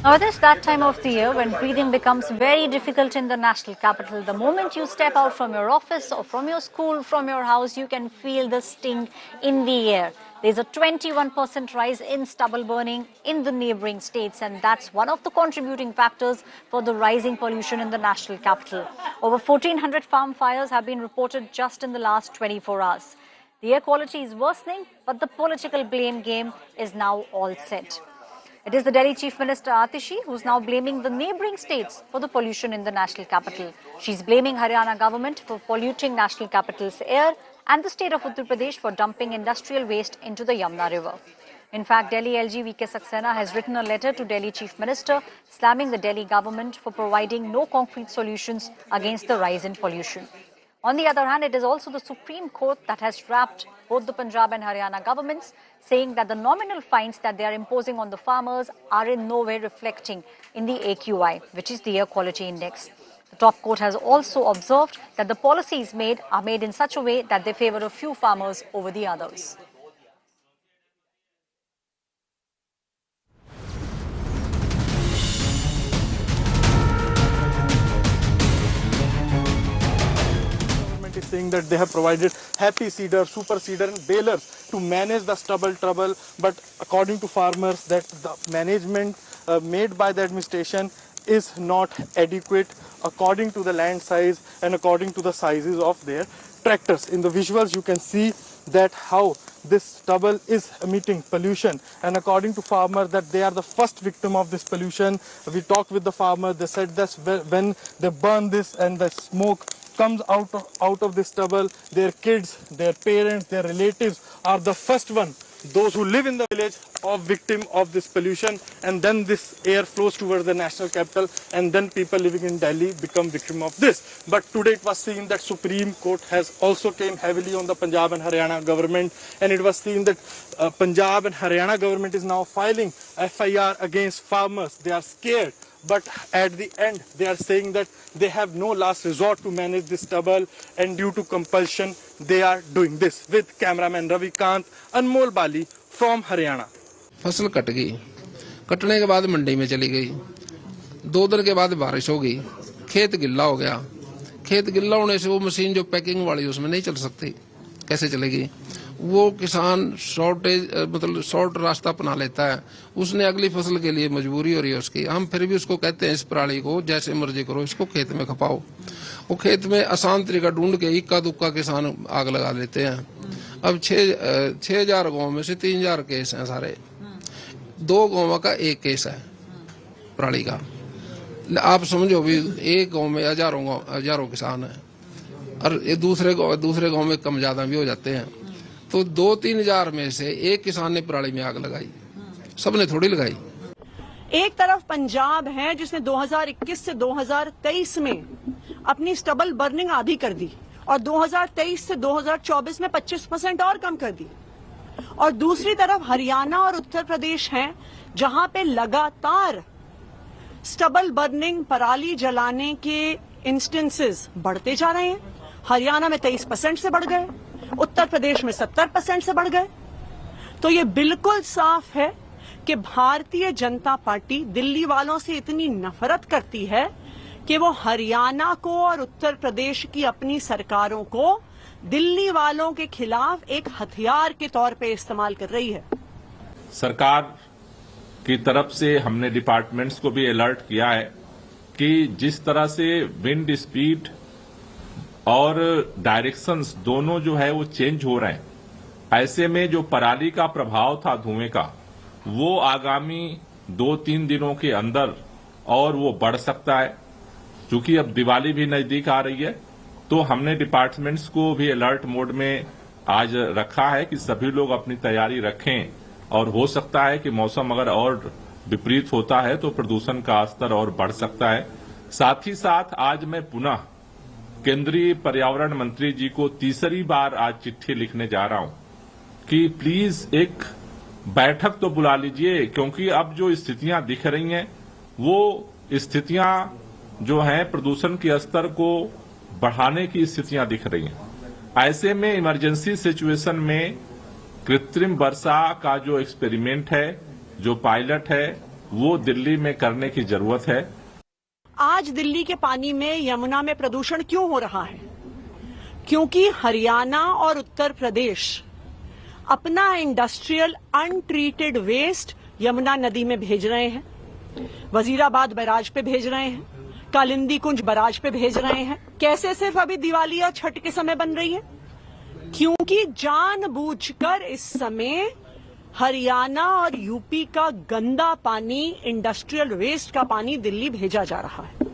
Now, it is that time of the year when breathing becomes very difficult in the national capital. The moment you step out from your office or from your school, from your house, you can feel the sting in the air. There's a 21% rise in stubble burning in the neighbouring states, and that's one of the contributing factors for the rising pollution in the national capital. Over 1,400 farm fires have been reported just in the last 24 hours. The air quality is worsening, but the political blame game is now all set. It is the Delhi Chief Minister Atishi who's now blaming the neighbouring states for the pollution in the national capital. She's blaming Haryana government for polluting national capital's air and the state of Uttar Pradesh for dumping industrial waste into the Yamuna River. In fact, Delhi LG V.K. Saxena has written a letter to Delhi Chief Minister slamming the Delhi government for providing no concrete solutions against the rise in pollution. On the other hand, it is also the Supreme Court that has trapped both the Punjab and Haryana governments, saying that the nominal fines that they are imposing on the farmers are in no way reflecting in the AQI, which is the Air Quality Index. The top court has also observed that the policies are made in such a way that they favour a few farmers over the others. Is saying that they have provided happy seeder, super seeder and balers to manage the stubble trouble, but according to farmers that the management made by the administration is not adequate according to the land size and according to the sizes of their tractors. In the visuals you can see that how this stubble is emitting pollution, and according to farmers that they are the first victim of this pollution. We talked with the farmers, they said that when they burn this and the smoke comes out of this stubble, their kids, their parents, their relatives are the first one, those who live in the village, of victim of this pollution, and then this air flows towards the national capital, and then people living in Delhi become victim of this. But today it was seen that Supreme Court has also came heavily on the Punjab and Haryana government, and it was seen that Punjab and Haryana government is now filing FIR against farmers. They are scared. But at the end, they are saying that they have no last resort to manage this stubble, and due to compulsion, they are doing this. With cameraman Ravi Kant, Anmol Bali from Haryana. फसल cut गई, कटने के बाद मंडी में चली गई, 2 दिन के बाद बारिश हो गई, खेत गिल्ला हो गया, खेत गिल्ला होने से वो मशीन जो पैकिंग वाली उसमें नहीं चल सकती, कैसे चलेगी? वो किसान शॉर्ट रास्ता अपना लेता है, उसने अगली फसल के लिए मजबूरी हो रही है उसकी। हम फिर भी उसको कहते हैं इस पराली को जैसे मर्जी करो, इसको खेत में खपाओ। वो खेत में आसान तरीका ढूंढ के इक्का दुक्का किसान आग लगा लेते हैं। अब 6,000 गाँव में से 3,000 केस हैं सारे, 2 गाँव का 1 केस है पराली का। आप समझो भी एक गाँव में हजारों किसान है, और ये दूसरे गाँव में कम ज्यादा भी हो जाते हैं। तो 2-3 हजार में से एक किसान ने पराली में आग लगाई, सबने थोड़ी लगाई। एक तरफ पंजाब है जिसने 2021 से 2023 में अपनी स्टबल बर्निंग आधी कर दी, और 2023 से 2024 में 25% और कम कर दी, और दूसरी तरफ हरियाणा और उत्तर प्रदेश हैं जहां पे लगातार स्टबल बर्निंग, पराली जलाने के इंस्टेंसेस बढ़ते जा रहे हैं। हरियाणा में 23% से बढ़ गए, उत्तर प्रदेश में 70% से बढ़ गए। तो ये बिल्कुल साफ है कि भारतीय जनता पार्टी दिल्ली वालों से इतनी नफरत करती है कि वो हरियाणा को और उत्तर प्रदेश की अपनी सरकारों को दिल्ली वालों के खिलाफ एक हथियार के तौर पे इस्तेमाल कर रही है। सरकार की तरफ से हमने डिपार्टमेंट्स को भी अलर्ट किया है कि जिस तरह से विंड स्पीड और डायरेक्शंस दोनों जो है वो चेंज हो रहे हैं, ऐसे में जो पराली का प्रभाव था धुएं का, वो आगामी 2-3 दिनों के अंदर और वो बढ़ सकता है। क्योंकि अब दिवाली भी नजदीक आ रही है, तो हमने डिपार्टमेंट्स को भी अलर्ट मोड में आज रखा है कि सभी लोग अपनी तैयारी रखें, और हो सकता है कि मौसम अगर और विपरीत होता है तो प्रदूषण का स्तर और बढ़ सकता है। साथ ही साथ आज मैं पुनः केंद्रीय पर्यावरण मंत्री जी को तीसरी बार आज चिट्ठी लिखने जा रहा हूं कि प्लीज एक बैठक तो बुला लीजिए, क्योंकि अब जो स्थितियां दिख रही हैं वो स्थितियां जो हैं प्रदूषण के स्तर को बढ़ाने की स्थितियां दिख रही हैं। ऐसे में इमरजेंसी सिचुएशन में कृत्रिम वर्षा का जो एक्सपेरिमेंट है, जो पायलट है, वो दिल्ली में करने की जरूरत है। आज दिल्ली के पानी में, यमुना में प्रदूषण क्यों हो रहा है? क्योंकि हरियाणा और उत्तर प्रदेश अपना इंडस्ट्रियल अनट्रीटेड वेस्ट यमुना नदी में भेज रहे हैं, वजीराबाद बैराज पे भेज रहे हैं, कालिंदी कुंज बैराज पे भेज रहे हैं। कैसे सिर्फ अभी दिवाली और छठ के समय बन रही है? क्योंकि जानबूझकर इस समय हरियाणा और यूपी का गंदा पानी, इंडस्ट्रियल वेस्ट का पानी दिल्ली भेजा जा रहा है।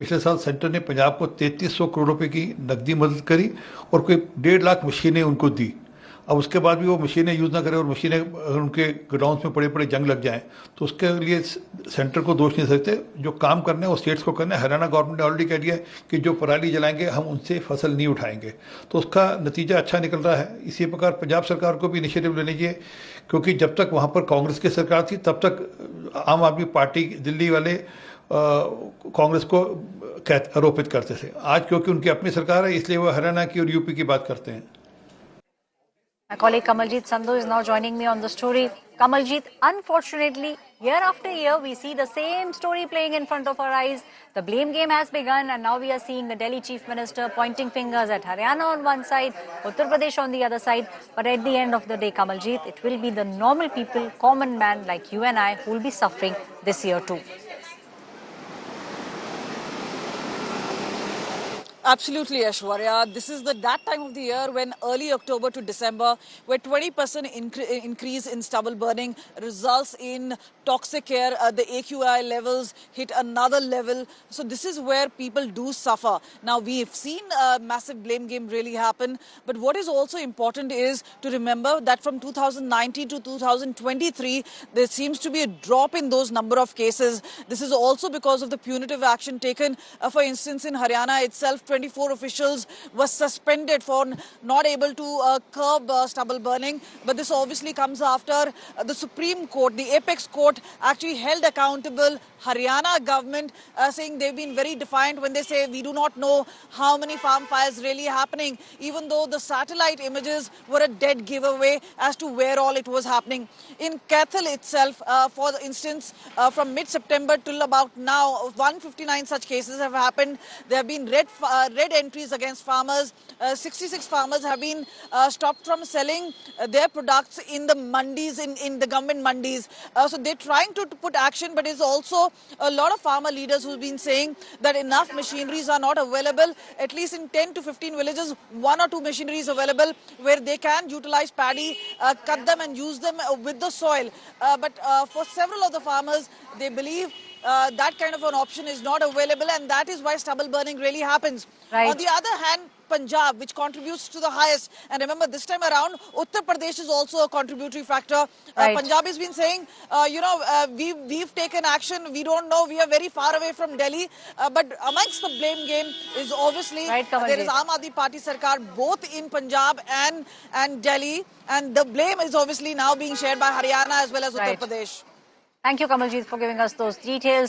पिछले साल सेंटर ने पंजाब को 3300 करोड़ रुपए की नकदी मदद करी और कोई 1.5 लाख मशीनें उनको दी। अब उसके बाद भी वो मशीनें यूज़ ना करें और मशीनें अगर उनके गोडाउन्स में पड़े जंग लग जाएं तो उसके लिए सेंटर को दोष नहीं सकते। जो काम करना है वो स्टेट्स को करना है। हरियाणा गवर्नमेंट ने ऑलरेडी कह दिया है कि जो पराली जलाएंगे हम उनसे फसल नहीं उठाएंगे, तो उसका नतीजा अच्छा निकल रहा है। इसी प्रकार पंजाब सरकार को भी इनिशिएटिव लेनी चाहिए, क्योंकि जब तक वहाँ पर कांग्रेस की सरकार थी तब तक आम आदमी पार्टी दिल्ली वाले कांग्रेस को आरोपित करते थे। आज क्योंकि उनकी अपनी सरकार है इसलिए वो हरियाणा की और यूपी की बात करते हैं। My colleague Kamaljeet Sandhu is now joining me on the story. Kamaljeet, unfortunately, year after year, we see the same story playing in front of our eyes. The blame game has begun, and now we are seeing the Delhi Chief Minister pointing fingers at Haryana on one side, Uttar Pradesh on the other side. But at the end of the day, Kamaljeet, it will be the normal people, common man like you and I, who will be suffering this year too. Absolutely, Aishwarya. This is that time of the year when early October to December, where 20% increase in stubble burning results in toxic air. The AQI levels hit another level. So this is where people do suffer. Now, we've seen a massive blame game really happen. But what is also important is to remember that from 2019 to 2023, there seems to be a drop in those number of cases. This is also because of the punitive action taken. For instance, in Haryana itself, 24 officials were suspended for not able to curb stubble burning. But this obviously comes after the Supreme Court, the apex court, actually held accountable Haryana government, saying they've been very defiant when they say we do not know how many farm fires really happening, even though the satellite images were a dead giveaway as to where all it was happening. In Kathal itself, for instance, from mid-September till about now, 159 such cases have happened. There have been red entries against farmers. 66 farmers have been stopped from selling their products in the mandis, in the government mandis. So they're trying to put action, but it's also a lot of farmer leaders who've been saying that enough machineries are not available. At least in 10 to 15 villages, 1 or 2 machineries available where they can utilize paddy, cut them and use them with the soil. But for several of the farmers, they believe that kind of an option is not available, and that is why stubble burning really happens. Right. On the other hand, Punjab, which contributes to the highest, and remember this time around, Uttar Pradesh is also a contributory factor. Right. Punjab has been saying, we've taken action, we don't know, we are very far away from Delhi. But amongst the blame game is obviously, right, there is Aam Aadmi Party Sarkar, both in Punjab and Delhi. And the blame is obviously now being shared by Haryana as well as Uttar Right. Pradesh. Thank you, Kamaljeet, for giving us those details.